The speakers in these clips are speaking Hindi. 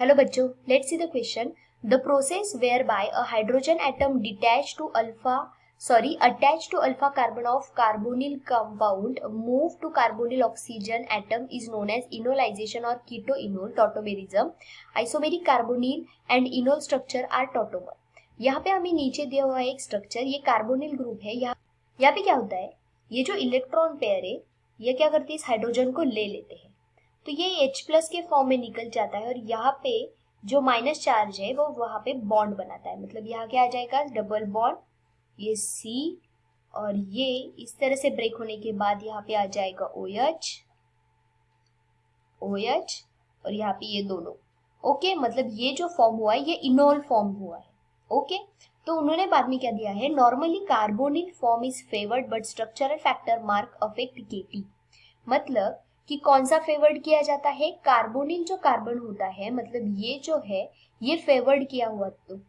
Hello बच्चों, let's see the question. The process whereby a hydrogen atom attached to alpha carbon of carbonyl compound move to carbonyl oxygen atom is known as enolization or ketoenol tautomerism. Isomeric carbonyl and enol structure are tautomer. यहाँ पे हमें नीचे दिया हुआ है एक स्ट्रक्चर, ये कार्बोनिल ग्रुप है। यहाँ पे क्या होता है, ये जो इलेक्ट्रॉन पेयर है ये क्या करते हैं, इस हाइड्रोजन को ले लेते हैं तो ये H+ के फॉर्म में निकल जाता है और यहाँ पे जो माइनस चार्ज है वो वहां पे बॉन्ड बनाता है। मतलब यहाँ क्या आ जाएगा, डबल बॉन्ड, ये C और ये इस तरह से ब्रेक होने के बाद यहाँ पे आ जाएगा OH और यहाँ पे ये दोनों। ओके, मतलब ये जो फॉर्म हुआ है ये इनोल फॉर्म हुआ है। ओके, तो उन्होंने बाद में क्या दिया है, normally carbonyl form is favoured but structural factor mark affect KT। मतलब कि कौन सा फेवर्ड किया जाता है, कार्बोनिल जो कार्बन होता है, मतलब ये जो है ये फेवर्ड किया हुआ, तो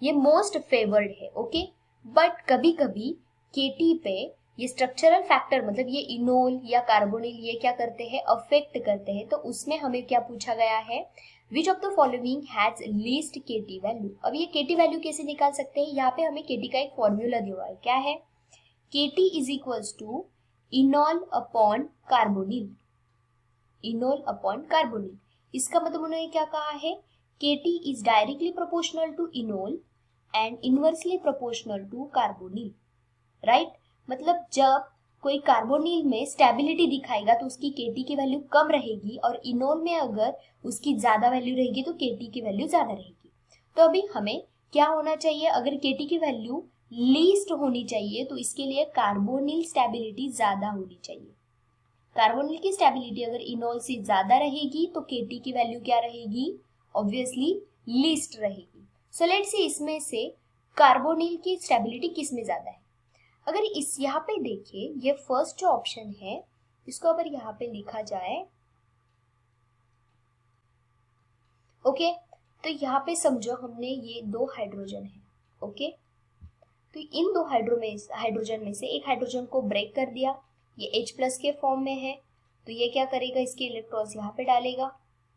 ये मोस्ट फेवर्ड है। ओके, बट कभी कभी KT पे ये स्ट्रक्चरल फैक्टर मतलब ये इनोल या कार्बोनिल ये क्या करते हैं, अफेक्ट करते हैं। तो उसमें हमें क्या पूछा गया है, which of the following has least KT value. अब ये KT वैल्यू कैसे निकाल सकते हैं, यहाँ पे हमें KT का एक फॉर्मूला दिया हुआ है, क्या है, KT is equals to enol upon carbonyl, enol upon carbonyl. इसका मतलब उन्होंने क्या कहा है, KT is directly proportional to enol and inversely proportional to carbonyl, right. मतलब जब कोई कार्बोनिल में स्टेबिलिटी दिखाएगा तो उसकी KT की वैल्यू कम रहेगी और इनोल में अगर उसकी ज्यादा वैल्यू रहेगी तो KT की वैल्यू ज्यादा रहेगी। तो अभी हमें क्या होना चाहिए, अगर KT की वैल्यू लीस्ट होनी चाहिए तो इसके लिए कार्बोनिल स्टेबिलिटी ज्यादा होनी चाहिए। कार्बोनिल की स्टेबिलिटी अगर इनोल से ज्यादा रहेगी तो KT की वैल्यू क्या रहेगी, ऑब्वियसली लीस्ट रहेगी। सो लेट्स सी इसमें से कार्बोनिल की स्टेबिलिटी किस में ज्यादा है। अगर इस यहाँ पे देखिए, ये फर्स्ट जो ऑप्शन है इसको अगर यहाँ पे लिखा जाए, ओके, तो यहाँ पे समझो हमने ये दो हाइड्रोजन है, ओके, तो इन दो हाइड्रोजन में से एक हाइड्रोजन को ब्रेक कर दिया, ये H+ के फॉर्म में है, तो ये क्या करेगा, इसके इलेक्ट्रॉन्स यहाँ पे डालेगा।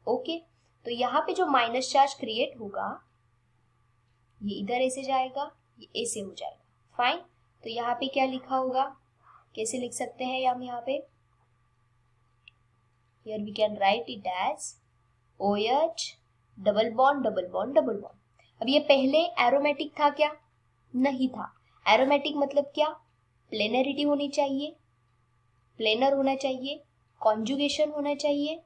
ओके, तो यहाँ पे जो माइनस चार्ज क्रिएट होगा ये इधर ऐसे जाएगा, ये ऐसे हो जाएगा, फाइन। तो यहाँ पे क्या लिखा होगा, कैसे लिख सकते हैं हम यहाँ पे, here we can write it as OH double bond double bond double bond. अब ये पहले एरोमेटिक था क्या, नहीं था। एरोमेटिक मतलब क्या, प्लेनरिटी होनी चाहिए, प्लेनर होना चाहिए, कॉन्जुगेशन होना चाहिए,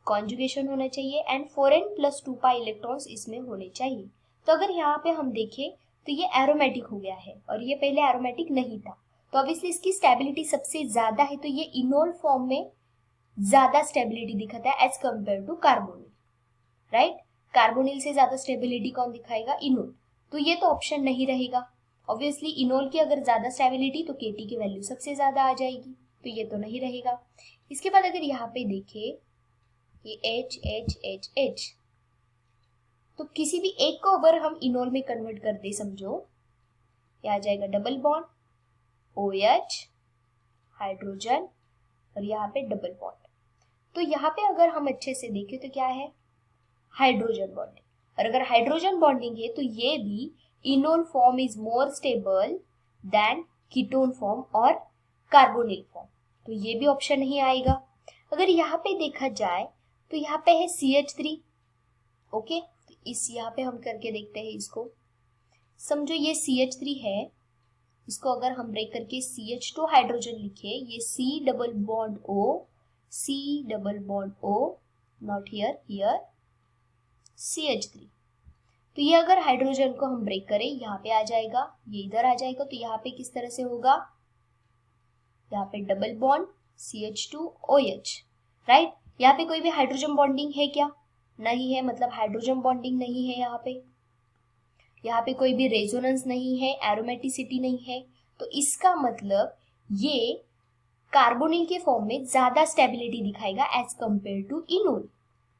कॉन्जुगेशन होना चाहिए एंड 4n+2 पाई इलेक्ट्रॉन्स इसमें होने चाहिए। तो अगर यहाँ पे हम देखें तो ये एरोमेटिक हो गया है और ये पहले एरोमेटिक नहीं था, तो ऑब्वियसली इसकी स्टेबिलिटी सबसे ज्यादा है, तो ये इनोल फॉर्म में ज्यादा स्टेबिलिटी दिखाता है as compare to carbonyl, right. Carbonyl से ज्यादा स्टेबिलिटी कौन दिखाएगा, इनोल। तो ये तो ऑप्शन नहीं रहेगा, ऑब्वियसली इनोल की अगर ज्यादा स्टेबिलिटी तो KT की वैल्यू सबसे ज्यादा आ जाएगी, तो ये तो नहीं रहेगा। इसके बाद अगर यहाँ पे देखे ये H H H H, तो किसी भी एक को अगर हम इनोल में कन्वर्ट कर दे, समझो ये आ जाएगा डबल बॉन्ड OH हाइड्रोजन और यहाँ पे डबल बॉन्ड। तो यहाँ पे अगर हम अच्छे से देखें तो क्या है, हाइड्रोजन बॉन्डिंग, और अगर हाइड्रोजन बॉन्डिंग है तो ये भी enol form is more stable then ketone form और कार्बोनिल फॉर्म, तो ये भी ऑप्शन नहीं आएगा। अगर यहाँ पे देखा जाए तो यहाँ पे है CH3, ओके, तो इस यहाँ पे हम करके देखते हैं इसको। समझो ये CH3 है, इसको अगर हम ब्रेक करके CH2 हाइड्रोजन लिखे, ये C double bond O, C double bond O, not here, here CH3। तो ये अगर हाइड्रोजन को हम ब्रेक करें यहाँ पे आ जाएगा, ये इधर आ जाएगा, तो यहाँ पे किस तरह से होगा, यहाँ पे डबल बॉन्ड CH2OH, राइट। यहाँ पे कोई भी हाइड्रोजन बॉन्डिंग है क्या, नहीं है, मतलब हाइड्रोजन बॉन्डिंग नहीं है यहाँ पे। यहाँ पे कोई भी रेजोनेंस नहीं है, एरोमेटिसिटी नहीं है, तो इसका मतलब ये कार्बोनिल के फॉर्म में ज्यादा स्टेबिलिटी दिखाएगा as compare to enol,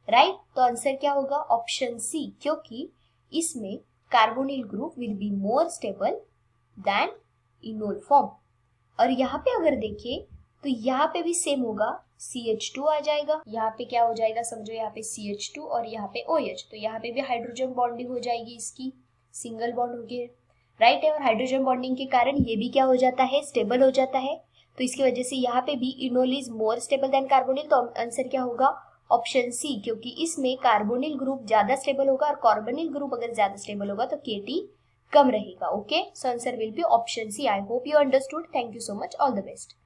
right. तो आंसर क्या होगा, ऑप्शन C, क्योंकि इसमें carbonyl group will be more stable than enol form. और यहाँ पे अगर देखें तो यहाँ पे भी सेम होगा, CH2 आ जाएगा, यहाँ पे क्या हो जाएगा समझो, यहाँ पे CH2 और यहाँ पे OH, तो यहाँ पे भी हाइड्रोजन बॉन्डिंग हो जाएगी, इसकी सिंगल बॉन्ड हो गया, राइट है। और हाइड्रोजन बॉन्डिंग के कारण ये भी क्या हो जाता है, स्टेबल हो जाता है। तो इसकी वजह से यहाँ पे भी enol is more stable then carbonyl, तो आंसर क्या होगा, ऑप्शन सी, क्योंकि इसमें कार्बोनिल ग्रुप ज्यादा स्टेबल होगा और कार्बोनिल ग्रुप अगर ज्यादा स्टेबल होगा तो Kt कम रहेगा। Okay, so answer will be option C. I hope you understood. Thank you so much, all the best.